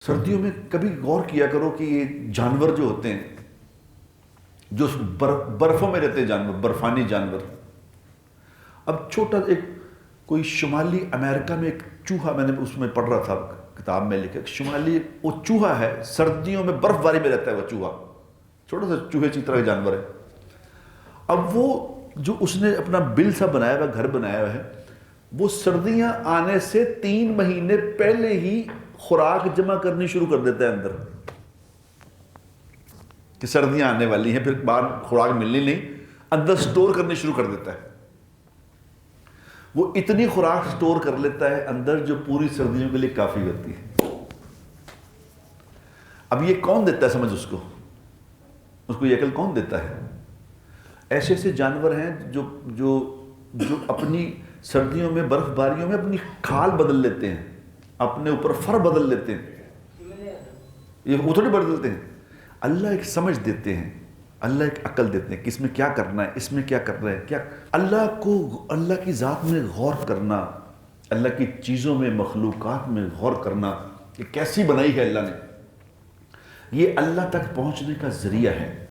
سردیوں میں کبھی غور کیا کرو کہ یہ جانور جو ہوتے ہیں جو برفوں میں رہتے ہیں، جانور برفانی جانور. اب چھوٹا ایک کوئی شمالی امریکہ میں ایک چوہا، میں نے اس میں پڑھ رہا تھا کتاب میں لکھا، شمالی وہ چوہا ہے، سردیوں میں برف باری میں رہتا ہے. وہ چوہا چھوٹا سا چوہے کی طرح کا جانور ہے. اب وہ جو اس نے اپنا بل سا بنایا ہوا گھر بنایا ہوا ہے، وہ سردیاں آنے سے 3 مہینے پہلے ہی خوراک جمع کرنی شروع کر دیتا ہے اندر کہ سردیاں آنے والی ہیں، پھر باہر خوراک ملنی نہیں، اندر سٹور کرنی شروع کر دیتا ہے. وہ اتنی خوراک سٹور کر لیتا ہے اندر جو پوری سردیوں کے لیے کافی ہوتی ہے. اب یہ کون دیتا ہے سمجھ اس کو یہ عقل کون دیتا ہے؟ ایسے ایسے جانور ہیں جو اپنی سردیوں میں برف باریوں میں اپنی کھال بدل لیتے ہیں، اپنے اوپر فر بدل لیتے ہیں. یہ وہ تھوڑی بدلتے ہیں، اللہ ایک سمجھ دیتے ہیں، اللہ ایک عقل دیتے ہیں کہ اس میں کیا کرنا ہے، اس میں کیا کر رہے ہیں. کیا اللہ کی ذات میں غور کرنا، اللہ کی چیزوں میں مخلوقات میں غور کرنا کہ کیسی بنائی ہے اللہ نے، یہ اللہ تک پہنچنے کا ذریعہ ہے.